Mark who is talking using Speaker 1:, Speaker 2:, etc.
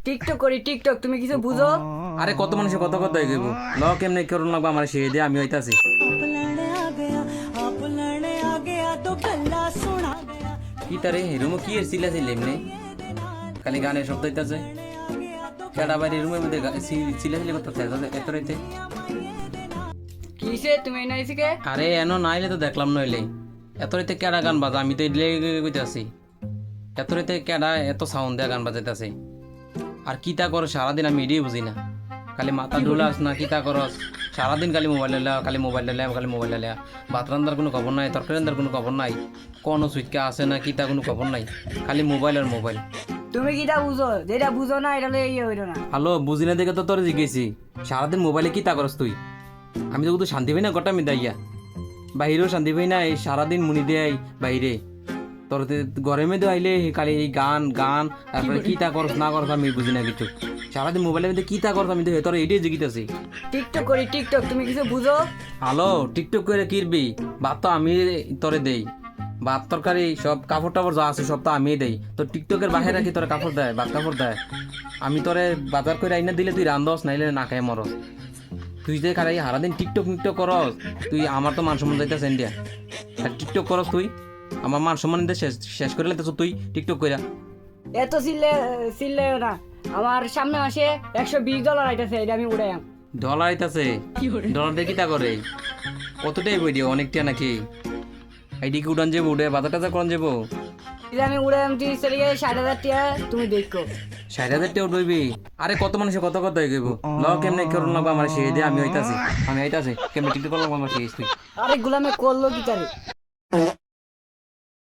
Speaker 1: TikTok করি TikTok, তুমি কিছু বুঝো?
Speaker 2: আরে কত মানুষের কত কত হয়ে গেব ল কেমনে করুন লাগবে আমার সেই দিয়ে আমি হইতাছি কি তারে রুমে কি এসিলা ছিল এমনি খালি গানের শব্দ হইতাছে কেডা বাইরে রুমের মধ্যে সিলা সিলি করতে এত রাইতে
Speaker 1: কিসে তুমি নাইছি কে?
Speaker 2: আরে এনো নাইলে তো দেখলাম নইলে এত রাইতে কেডা গান বাজা আমি তো এডলে কইতাছি এত রাইতে কেডা এত সাউন্ড দেয়া গান বাজাইতাছে আর কিতা করো সারাদিন আমি এটাই বুঝি না খালি মাথা ডুলাস না কিতা করস সারাদিন খালি মোবাইল লেলা খালি মোবাইল লেলা খালি মোবাইল লেলা ভাত রান্দার কোনো খবর নাই তরকারি রান্দার কোনো খবর নাই কোনো সুইটকা আছে না কিতা কোনো খবর নাই খালি মোবাইল আর মোবাইল
Speaker 1: তুমি কিটা বুঝো? যেটা বুঝো না এটা লই ইয়ে হইলো না।
Speaker 2: হ্যালো বুঝি না দেখে তো তোর জিজ্ঞেসি সারাদিন মোবাইলে কিতা করস তুই আমি তো কিন্তু শান্তি পাই না গোটা মিদাইয়া বাহিরেও শান্তি পাই না এই সারাদিন মুনি দেয় বাইরে তোর গরমে তো আইলে খালি এই গান গান তারপরে কিতা করস না করস আমি বুঝি না কিছু সারাদিন মোবাইলের মধ্যে কিতা করস আমি তো তোর এইটাই জিজ্ঞাসি
Speaker 1: টিকটক করি টিকটক, তুমি কিছু বুঝো?
Speaker 2: হ্যালো টিকটক করে কিরবি ভাত তো আমি তোরে দেই ভাত তরকারি সব কাপড় টাপড় যা আছে সব তো আমি দেই তো টিকটকের বাইরে রাখি তোরে কাপড় দেয় ভাত কাপড় দেয় আমি তোরে বাজার করে আইনা দিলে তুই রান্ধস নাইলে না খাই মরস তুই যে খালি সারাদিন টিকটক মিকটক করস তুই আমার তো মান সম্মান যাইতেছে ইন্ডিয়া আর টিকটক করস তুই আমার মান সম্মান শেষ শেষ করে লেতেছ তুই টিকটক কইরা
Speaker 1: এত চিল্লে না। আমার সামনে মাসে $120 আইতাছে, এটা আমি উড়াইয়াম।
Speaker 2: ডলার আইতাছে ডলার দিয়ে কিতা করে কতটাই বই দিও অনেকটা নাকি আইডি কি উড়ান যাবো উড়ে বাজার টাজার করান যাবো
Speaker 1: এটা আমি উড়াইয়াম 30,000 টাকা, তুমি দেখো।
Speaker 2: 60,000 টাকা উঠবি আরে কত মানুষের কত কত হয়ে গেবো ল কেমনে করুন লাগবে আমার সেই দিয়ে আমি হইতাছি কেমনে টিকটক করলাম আমার সেই তুই
Speaker 1: আরে গুলামে করলো কি তারে?